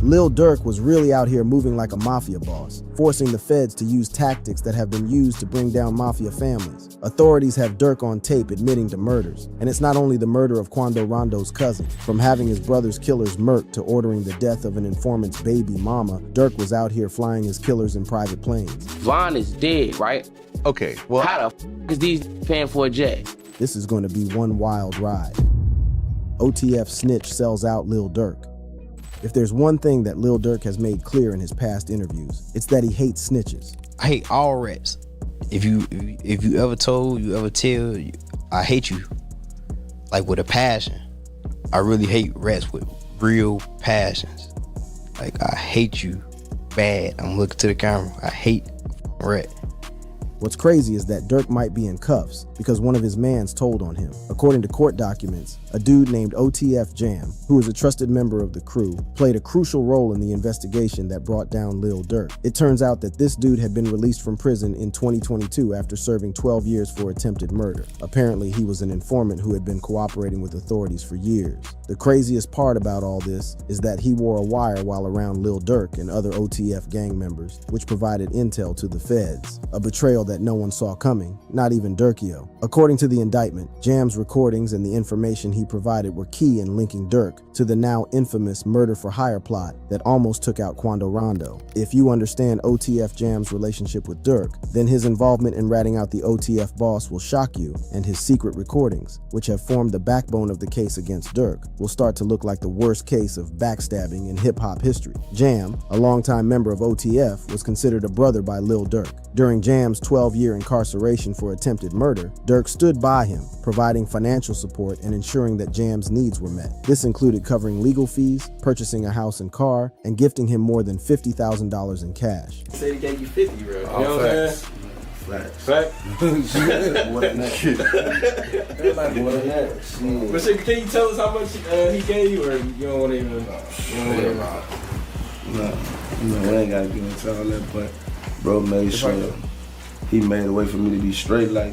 Lil Durk was really out here moving like a mafia boss, forcing the feds to use tactics that have been used to bring down mafia families. Authorities have Durk on tape admitting to murders, and it's not only the murder of Quando Rondo's cousin. From having his brother's killers murked to ordering the death of an informant's baby mama, Durk was out here flying his killers in private planes. Vaughn is dead, right? Okay, well, How the is these paying for a jet? This is going to be one wild ride. OTF snitch sells out Lil Durk. If there's one thing that Lil Durk has made clear in his past interviews, it's that he hates snitches. I hate all rats. If you ever told, you ever tell, I hate you, like with a passion. I really hate rats with real passions. Like, I hate you bad. I'm looking to the camera. I hate a rat. What's crazy is that Durk might be in cuffs because one of his mans told on him. According to court documents, a dude named OTF Jam, who was a trusted member of the crew, played a crucial role in the investigation that brought down Lil Durk. It turns out that this dude had been released from prison in 2022 after serving 12 years for attempted murder. Apparently, he was an informant who had been cooperating with authorities for years. The craziest part about all this is that he wore a wire while around Lil Durk and other OTF gang members, which provided intel to the feds, a betrayal that no one saw coming, not even Durkio. According to the indictment, Jam's recordings and the information he provided were key in linking Durk to the now infamous murder-for-hire plot that almost took out Quando Rondo. If you understand OTF Jam's relationship with Durk, then his involvement in ratting out the OTF boss will shock you, and his secret recordings, which have formed the backbone of the case against Durk, will start to look like the worst case of backstabbing in hip-hop history. Jam, a longtime member of OTF, was considered a brother by Lil Durk. During Jam's 12-year incarceration for attempted murder, Durk stood by him, providing financial support and ensuring that Jam's needs were met. This included covering legal fees, purchasing a house and car, and gifting him more than $50,000 in cash. Say he gave you 50, bro. You know all what I'm saying? facts. Fact? More than that. Everybody more than that. Shit. But shit, can you tell us how much he gave you, or you don't want to even? No, we ain't gotta get into all that, but bro made sure he made a way for me to be straight, like.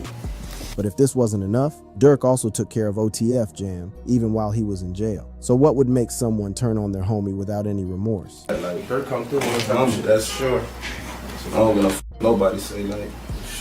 But if this wasn't enough, Durk also took care of OTF Jam, even while he was in jail. So what would make someone turn on their homie without any remorse? Like, Durk come through one time. that's sure. I don't give a f nobody say, like,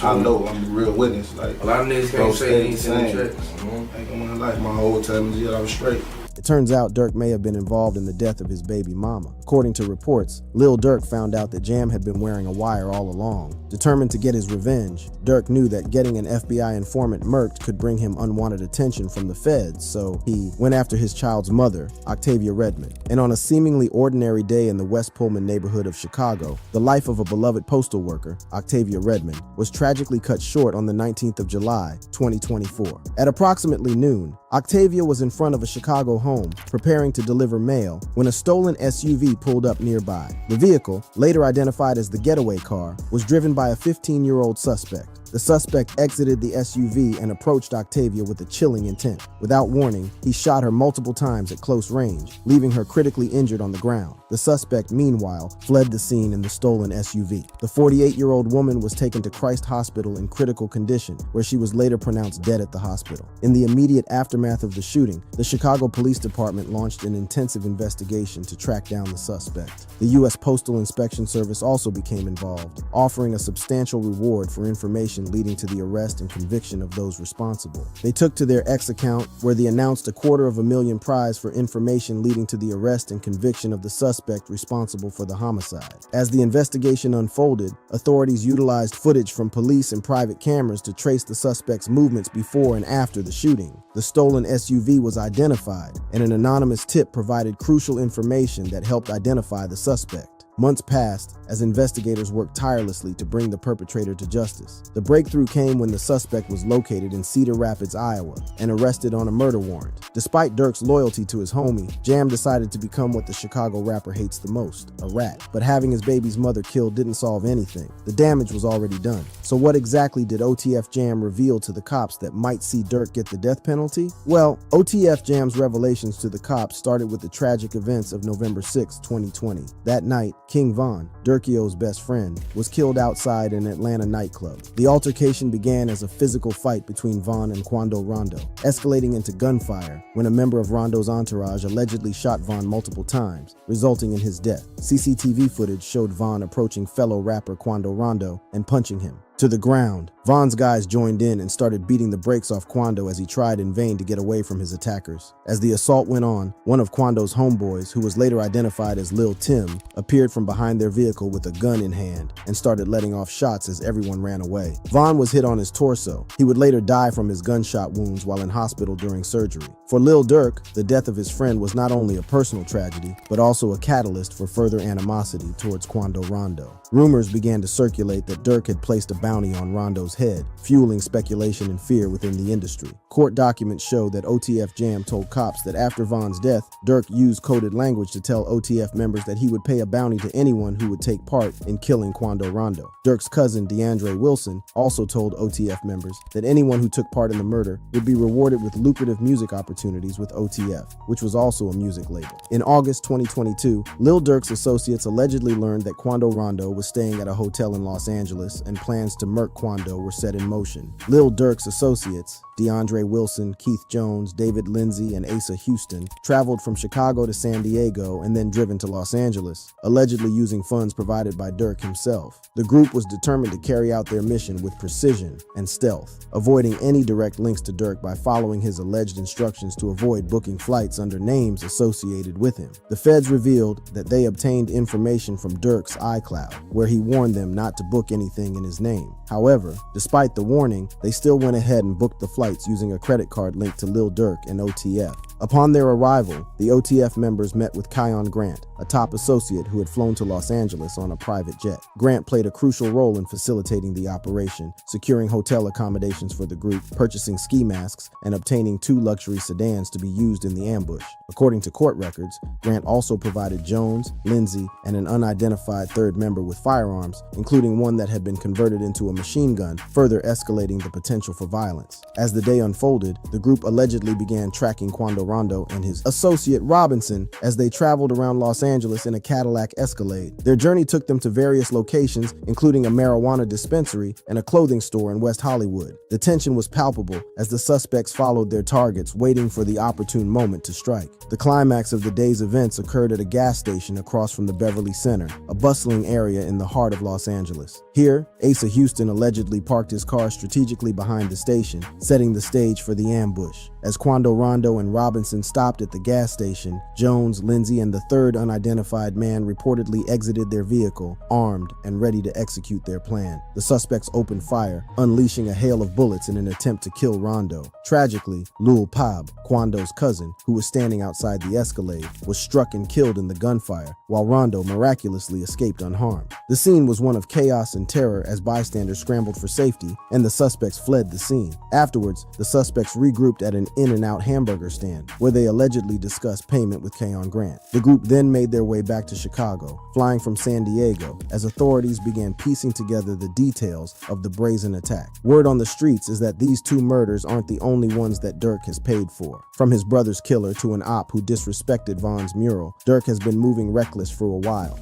I know, I'm the real witness, like. A lot of niggas can't say they ain't seen the checks. Like, in my life, my whole time in jail, I was straight. It turns out Durk may have been involved in the death of his baby mama. According to reports, Lil Durk found out that Jam had been wearing a wire all along. Determined to get his revenge, Durk knew that getting an FBI informant murked could bring him unwanted attention from the feds, so he went after his child's mother, Octavia Redmond. And on a seemingly ordinary day in the West Pullman neighborhood of Chicago, the life of a beloved postal worker, Octavia Redmond, was tragically cut short on the 19th of July, 2024. At approximately noon, Octavia was in front of a Chicago home, preparing to deliver mail, when a stolen SUV pulled up nearby. The vehicle, later identified as the getaway car, was driven by a 15-year-old suspect. The suspect exited the SUV and approached Octavia with a chilling intent. Without warning, he shot her multiple times at close range, leaving her critically injured on the ground. The suspect, meanwhile, fled the scene in the stolen SUV. The 48-year-old woman was taken to Christ Hospital in critical condition, where she was later pronounced dead at the hospital. In the immediate aftermath of the shooting, the Chicago Police Department launched an intensive investigation to track down the suspect. The U.S. Postal Inspection Service also became involved, offering a substantial reward for information leading to the arrest and conviction of those responsible. They took to their X account, where they announced a $250,000 prize for information leading to the arrest and conviction of the suspect responsible for the homicide. As the investigation unfolded, authorities utilized footage from police and private cameras to trace the suspect's movements before and after the shooting. The stolen SUV was identified, and an anonymous tip provided crucial information that helped identify the suspect. Months passed as investigators worked tirelessly to bring the perpetrator to justice. The breakthrough came when the suspect was located in Cedar Rapids, Iowa, and arrested on a murder warrant. Despite Durk's loyalty to his homie, Jam decided to become what the Chicago rapper hates the most, a rat. But having his baby's mother killed didn't solve anything. The damage was already done. So what exactly did OTF Jam reveal to the cops that might see Durk get the death penalty? Well, OTF Jam's revelations to the cops started with the tragic events of November 6, 2020. That night, King Von, Durkio's best friend, was killed outside an Atlanta nightclub. The altercation began as a physical fight between Von and Quando Rondo, escalating into gunfire when a member of Rondo's entourage allegedly shot Von multiple times, resulting in his death. CCTV footage showed Von approaching fellow rapper Quando Rondo and punching him to the ground. Von's guys joined in and started beating the brakes off Quando as he tried in vain to get away from his attackers. As the assault went on, one of Quando's homeboys, who was later identified as Lil Tim, appeared from behind their vehicle with a gun in hand and started letting off shots as everyone ran away. Von was hit on his torso. He would later die from his gunshot wounds while in hospital during surgery. For Lil Durk, the death of his friend was not only a personal tragedy, but also a catalyst for further animosity towards Quando Rondo. Rumors began to circulate that Durk had placed a bounty on Rondo's head, fueling speculation and fear within the industry. Court documents show that OTF Jam told cops that after Von's death, Durk used coded language to tell OTF members that he would pay a bounty to anyone who would take part in killing Quando Rondo. Durk's cousin, DeAndre Wilson, also told OTF members that anyone who took part in the murder would be rewarded with lucrative music opportunities with OTF, which was also a music label. In August 2022, Lil Durk's associates allegedly learned that Quando Rondo was staying at a hotel in Los Angeles and plans to murk Quando were set in motion. Lil Durk's associates, DeAndre Wilson, Keith Jones, David Lindsay, and Asa Houston, traveled from Chicago to San Diego and then driven to Los Angeles, allegedly using funds provided by Durk himself. The group was determined to carry out their mission with precision and stealth, avoiding any direct links to Durk by following his alleged instructions to avoid booking flights under names associated with him. The feds revealed that they obtained information from Durk's iCloud, where he warned them not to book anything in his name. However, despite the warning, they still went ahead and booked the flights using a credit card linked to Lil Durk and OTF. Upon their arrival, the OTF members met with Kion Grant, a top associate who had flown to Los Angeles on a private jet. Grant played a crucial role in facilitating the operation, securing hotel accommodations for the group, purchasing ski masks, and obtaining 2 luxury sedans to be used in the ambush. According to court records, Grant also provided Jones, Lindsay, and an unidentified third member with firearms, including one that had been converted into a machine gun, further escalating the potential for violence. As the day unfolded, the group allegedly began tracking Quando Rondo and his associate Robinson as they traveled around Los Angeles in a Cadillac Escalade. Their journey took them to various locations, including a marijuana dispensary and a clothing store in West Hollywood. The tension was palpable as the suspects followed their targets, waiting for the opportune moment to strike. The climax of the day's events occurred at a gas station across from the Beverly Center, a bustling area in the heart of Los Angeles. Here, Asa Houston allegedly parked his car strategically behind the station, setting the stage for the ambush. As Quando Rondo and Robinson stopped at the gas station, Jones, Lindsay, and the third unidentified man reportedly exited their vehicle, armed and ready to execute their plan. The suspects opened fire, unleashing a hail of bullets in an attempt to kill Rondo. Tragically, Lul Pab, Quando's cousin, who was standing outside the Escalade, was struck and killed in the gunfire, while Rondo miraculously escaped unharmed. The scene was one of chaos and terror as bystanders scrambled for safety, and the suspects fled the scene. Afterwards, the suspects regrouped at an In-N-Out hamburger stand, where they allegedly discussed payment with Kion Grant. The group then made their way back to Chicago, flying from San Diego, as authorities began piecing together the details of the brazen attack. Word on the streets is that these 2 murders aren't the only ones that Durk has paid for. From his brother's killer to an op who disrespected Von's mural, Durk has been moving reckless for a while.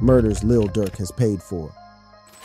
Murders Lil Durk has paid for.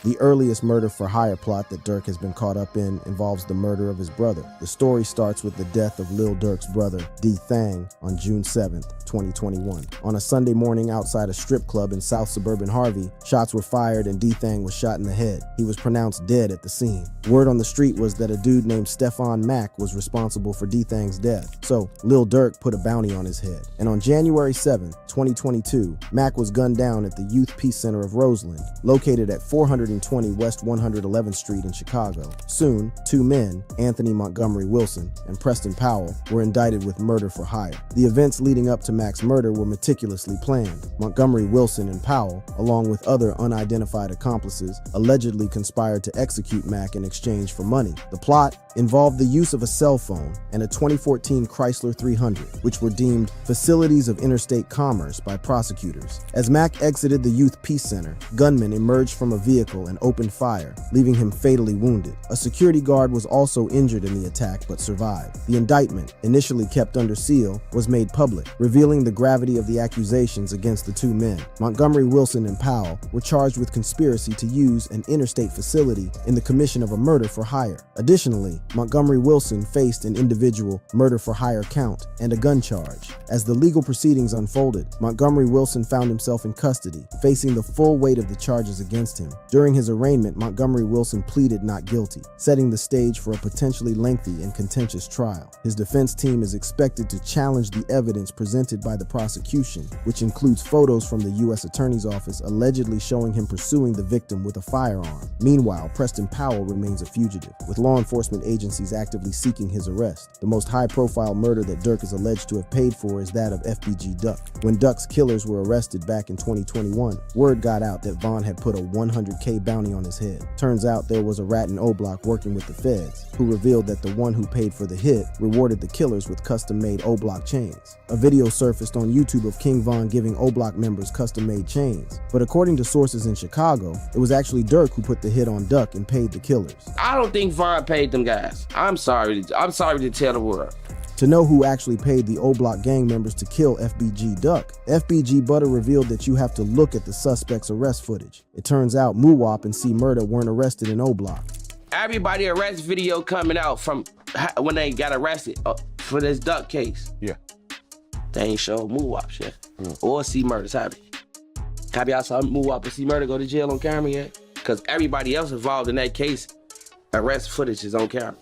The earliest murder-for-hire plot that Durk has been caught up in involves the murder of his brother. The story starts with the death of Lil Durk's brother, D Thang, on June 7th, 2021. On a Sunday morning outside a strip club in South Suburban Harvey, shots were fired and D Thang was shot in the head. He was pronounced dead at the scene. Word on the street was that a dude named Stefan Mack was responsible for D Thang's death, so Lil Durk put a bounty on his head. And on January 7th, 2022, Mack was gunned down at the Youth Peace Center of Roseland, located at 420 West 111th Street in Chicago. Soon, 2 men, Anthony Montgomery Wilson and Preston Powell, were indicted with murder for hire. The events leading up to Mack's murder were meticulously planned. Montgomery Wilson and Powell, along with other unidentified accomplices, allegedly conspired to execute Mack in exchange for money. The plot involved the use of a cell phone and a 2014 Chrysler 300, which were deemed facilities of interstate commerce by prosecutors. As Mack exited the Youth Peace Center, gunmen emerged from a vehicle and opened fire, leaving him fatally wounded. A security guard was also injured in the attack but survived. The indictment, initially kept under seal, was made public, revealing the gravity of the accusations against the two men. Montgomery Wilson and Powell were charged with conspiracy to use an interstate facility in the commission of a murder for hire. Additionally, Montgomery Wilson faced an individual murder for hire count and a gun charge. As the legal proceedings unfolded, Montgomery Wilson found himself in custody, facing the full weight of the charges against him. During his arraignment, Montgomery Wilson pleaded not guilty, setting the stage for a potentially lengthy and contentious trial. His defense team is expected to challenge the evidence presented by the prosecution, which includes photos from the U.S. Attorney's Office allegedly showing him pursuing the victim with a firearm. Meanwhile, Preston Powell remains a fugitive, with law enforcement agencies actively seeking his arrest. The most high-profile murder that Durk is alleged to have paid for is that of FBG Duck. When Duck's killers were arrested back in 2021, word got out that Vaughn had put a $100K bounty on his head. Turns out there was a rat in O-Block working with the feds, who revealed that the one who paid for the hit rewarded the killers with custom-made O-Block chains. A video surfaced on YouTube of King Von giving O-Block members custom-made chains, but according to sources in Chicago, it was actually Durk who put the hit on Duck and paid the killers. I don't think Vaughn paid them guys. I'm sorry to tell the world. To know who actually paid the O-Block gang members to kill FBG Duck, FBG Butter revealed that you have to look at the suspect's arrest footage. It turns out Muwop and C Murder weren't arrested in O-Block. Everybody arrest video coming out from when they got arrested for this Duck case. Yeah. They ain't show Muwop shit. Or C Murder's happy. Have y'all saw Muwop and C Murder go to jail on camera yet? Because everybody else involved in that case, arrest footage is on camera.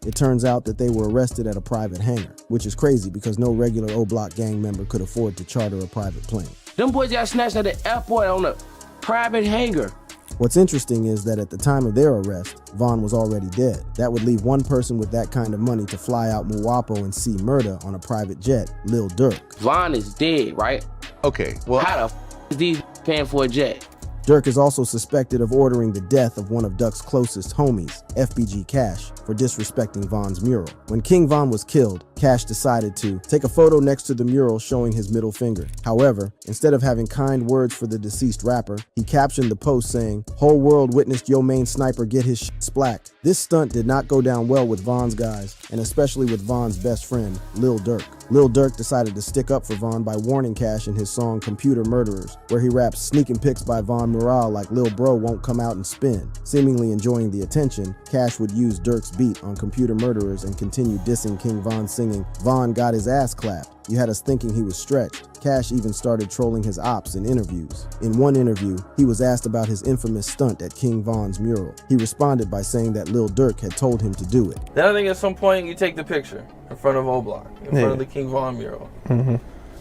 It turns out that they were arrested at a private hangar, which is crazy because no regular O-Block gang member could afford to charter a private plane. Them boys got snatched at the airport on a private hangar. What's interesting is that at the time of their arrest, Vaughn was already dead. That would leave one person with that kind of money to fly out Muwapo and see Murder on a private jet, Lil Durk. Vaughn is dead, right? Okay, well, How the is these paying for a jet? Durk is also suspected of ordering the death of one of Duck's closest homies, FBG Cash, for disrespecting Vaughn's mural. When King Von was killed, Cash decided to take a photo next to the mural showing his middle finger. However, instead of having kind words for the deceased rapper, he captioned the post saying, "Whole world witnessed yo main sniper get his splacked." This stunt did not go down well with Vaughn's guys, and especially with Vaughn's best friend, Lil Durk. Lil Durk decided to stick up for Vaughn by warning Cash in his song Computer Murderers, where he raps sneaking pics by Von Mural like Lil Bro won't come out and spin. Seemingly enjoying the attention, Cash would use Durk's beat on Computer Murderers and continue dissing King Von, singing, "Von got his ass clapped. You had us thinking he was stretched." Cash even started trolling his ops in interviews. In one interview, he was asked about his infamous stunt at King Von's mural. He responded by saying that Lil Durk had told him to do it. Then I think at some point you take the picture in front of O-Block, in front of the King Von mural.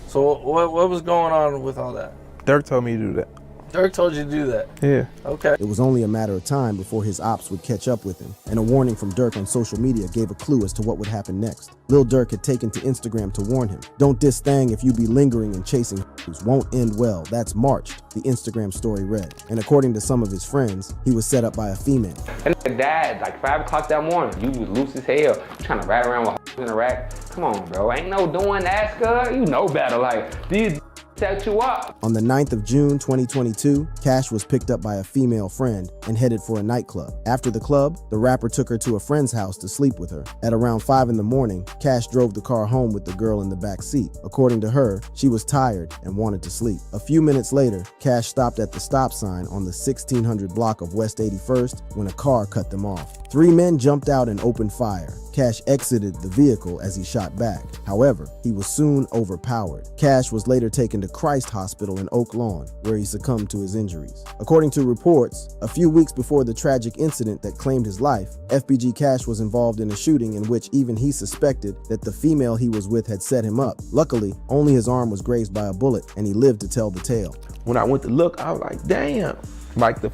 So what was going on with all that? Durk told me to do that. Durk told you to do that? Yeah. Okay. It was only a matter of time before his ops would catch up with him, and a warning from Durk on social media gave a clue as to what would happen next. Lil Durk had taken to Instagram to warn him, "Don't diss Thang if you be lingering and chasing who's won't end well. That's marched," the Instagram story read. And according to some of his friends, he was set up by a female. And dad, like 5 o'clock that morning, you was loose as hell, trying to ride around with in the rack. Come on, bro, ain't no doing that, scud. You know better, like, these set you up. On the 9th of June 2022, Cash was picked up by a female friend and headed for a nightclub. After the club, the rapper took her to a friend's house to sleep with her. At around 5 in the morning, Cash drove the car home with the girl in the back seat. According to her, she was tired and wanted to sleep. A few minutes later, Cash stopped at the stop sign on the 1600 block of West 81st when a car cut them off. 3 men jumped out and opened fire. Cash exited the vehicle as he shot back. However, he was soon overpowered. Cash was later taken to Christ Hospital in Oak Lawn, where he succumbed to his injuries. According to reports, a few weeks before the tragic incident that claimed his life, FBG Cash was involved in a shooting in which even he suspected that the female he was with had set him up. Luckily, only his arm was grazed by a bullet, and he lived to tell the tale. When I went to look, I was like, damn. Like the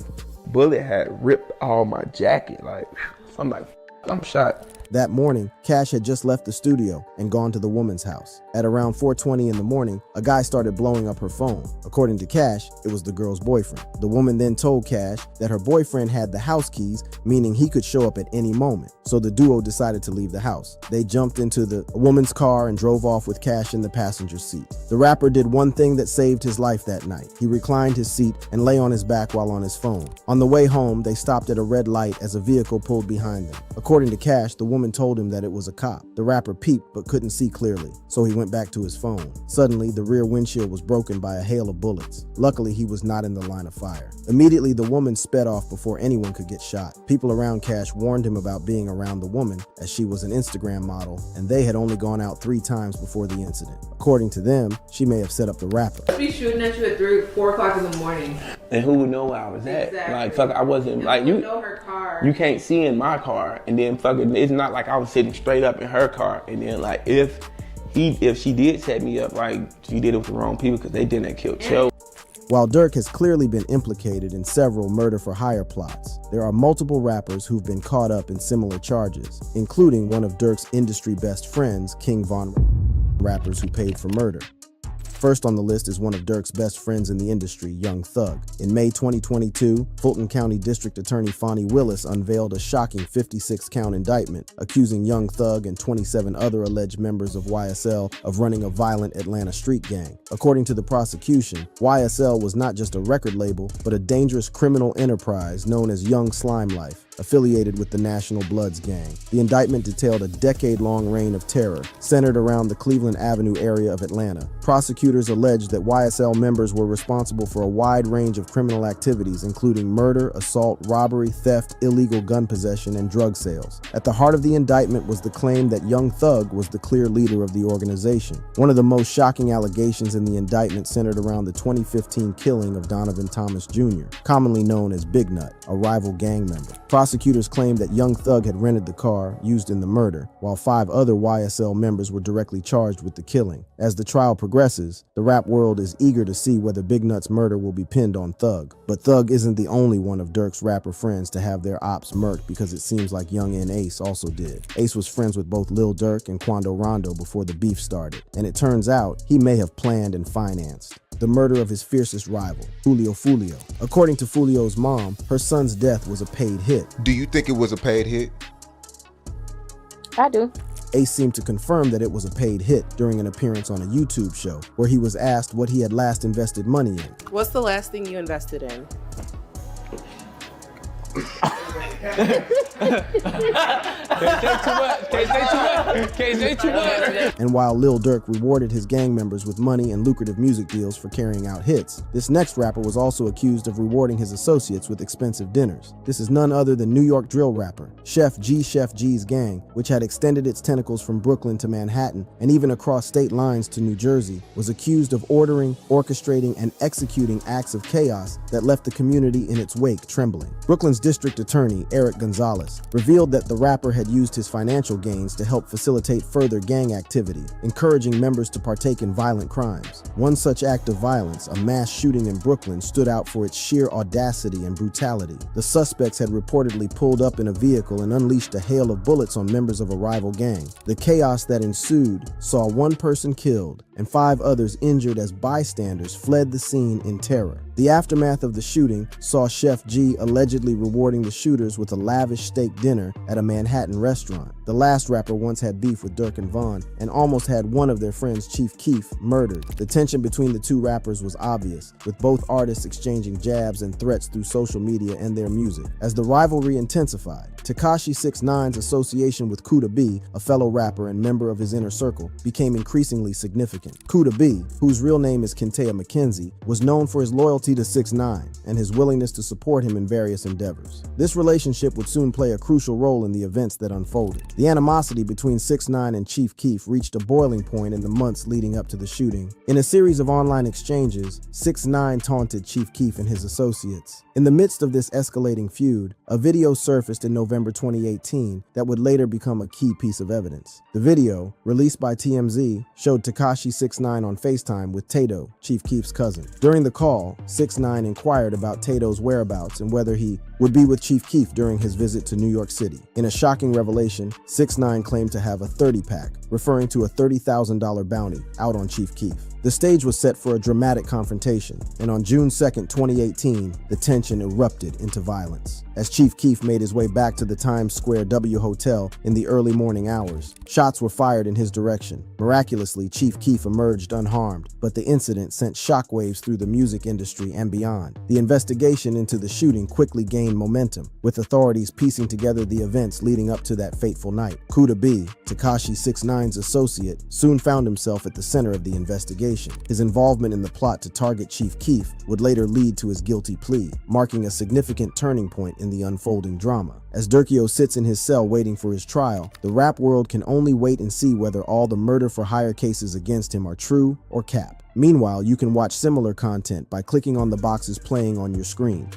bullet had ripped all my jacket. Like, I'm like, I'm shot. That morning, Cash had just left the studio and gone to the woman's house. At around 4:20 in the morning, a guy started blowing up her phone. According to Cash, it was the girl's boyfriend. The woman then told Cash that her boyfriend had the house keys, meaning he could show up at any moment. So the duo decided to leave the house. They jumped into the woman's car and drove off with Cash in the passenger seat. The rapper did one thing that saved his life that night. He reclined his seat and lay on his back while on his phone. On the way home, they stopped at a red light as a vehicle pulled behind them. According to Cash, the woman told him that it was a cop. The rapper peeped but couldn't see clearly, so he went back to his phone. Suddenly, the rear windshield was broken by a hail of bullets. Luckily, he was not in the line of fire. Immediately, the woman sped off before anyone could get shot. People around Cash warned him about being around the woman, as she was an Instagram model, and they had only gone out 3 times before the incident. According to them, she may have set up the rapper. Be shooting at you at 4 o'clock in the morning. And who would know where I was at? Exactly. Like, fuck, I wasn't, like, you know her car. You can't see in my car, and then fucking, it's not like I was sitting straight up in her car, and then like, if she did set me up, like, she did it with the wrong people, because they didn't kill Cho. While Durk has clearly been implicated in several murder-for-hire plots, there are multiple rappers who've been caught up in similar charges, including one of Durk's industry best friends, King Von, rappers who paid for murder. First on the list is one of Durk's best friends in the industry, Young Thug. In May 2022, Fulton County District Attorney Fonnie Willis unveiled a shocking 56-count indictment accusing Young Thug and 27 other alleged members of YSL of running a violent Atlanta street gang. According to the prosecution, YSL was not just a record label, but a dangerous criminal enterprise known as Young Slime Life, affiliated with the National Bloods gang. The indictment detailed a decade-long reign of terror centered around the Cleveland Avenue area of Atlanta. Prosecutors alleged that YSL members were responsible for a wide range of criminal activities, including murder, assault, robbery, theft, illegal gun possession, and drug sales. At the heart of the indictment was the claim that Young Thug was the clear leader of the organization. One of the most shocking allegations in the indictment centered around the 2015 killing of Donovan Thomas Jr., commonly known as Big Nut, a rival gang member. Prosecutors claimed that Young Thug had rented the car used in the murder, while 5 other YSL members were directly charged with the killing. As the trial progresses, the rap world is eager to see whether Big Nut's murder will be pinned on Thug. But Thug isn't the only one of Durk's rapper friends to have their ops murked, because it seems like Young and Ace also did. Ace was friends with both Lil Durk and Quando Rondo before the beef started, and it turns out he may have planned and financed the murder of his fiercest rival, Julio Fulio. According to Fulio's mom, her son's death was a paid hit. Do you think it was a paid hit? I do. Ace seemed to confirm that it was a paid hit during an appearance on a YouTube show, where he was asked what he had last invested money in. What's the last thing you invested in? And while Lil Durk rewarded his gang members with money and lucrative music deals for carrying out hits, this next rapper was also accused of rewarding his associates with expensive dinners. This is none other than New York drill rapper Chef G's gang, which had extended its tentacles from Brooklyn to Manhattan and even across state lines to New Jersey, was accused of ordering, orchestrating, and executing acts of chaos that left the community in its wake trembling. Brooklyn's district attorney, Eric Gonzalez, revealed that the rapper had used his financial gains to help facilitate further gang activity, encouraging members to partake in violent crimes. One such act of violence, a mass shooting in Brooklyn, stood out for its sheer audacity and brutality. The suspects had reportedly pulled up in a vehicle and unleashed a hail of bullets on members of a rival gang. The chaos that ensued saw 1 person killed and 5 others injured as bystanders fled the scene in terror. The aftermath of the shooting saw Chef G allegedly rewarding the shooters with a lavish steak dinner at a Manhattan restaurant. The last rapper once had beef with Durk and Von and almost had one of their friends, Chief Keef, murdered. The tension between the 2 rappers was obvious, with both artists exchanging jabs and threats through social media and their music. As the rivalry intensified, Tekashi 6ix9ine's association with Kuda B, a fellow rapper and member of his inner circle, became increasingly significant. Kuda B, whose real name is Kentea McKenzie, was known for his loyalty to 6ix9ine and his willingness to support him in various endeavors. This relationship would soon play a crucial role in the events that unfolded. The animosity between 6ix9ine and Chief Keef reached a boiling point in the months leading up to the shooting. In a series of online exchanges, 6ix9ine taunted Chief Keef and his associates. In the midst of this escalating feud, a video surfaced in November 2018 that would later become a key piece of evidence. The video, released by TMZ, showed Tekashi 6ix9ine on FaceTime with Tato, Chief Keef's cousin. During the call, 6ix9ine inquired about Tato's whereabouts and whether he would be with Chief Keef during his visit to New York City. In a shocking revelation, 6ix9ine claimed to have a 30-pack, referring to a $30,000 bounty out on Chief Keef. The stage was set for a dramatic confrontation, and on June 2nd, 2018, the tension erupted into violence. As Chief Keef made his way back to the Times Square W Hotel in the early morning hours, shots were fired in his direction. Miraculously, Chief Keef emerged unharmed, but the incident sent shockwaves through the music industry and beyond. The investigation into the shooting quickly gained momentum, with authorities piecing together the events leading up to that fateful night. Kuda B, Tekashi 6ix9ine's associate, soon found himself at the center of the investigation. His involvement in the plot to target Chief Keef would later lead to his guilty plea, marking a significant turning point in the unfolding drama. As Durkio sits in his cell waiting for his trial, the rap world can only wait and see whether all the murder-for-hire cases against him are true or cap. Meanwhile, you can watch similar content by clicking on the boxes playing on your screen.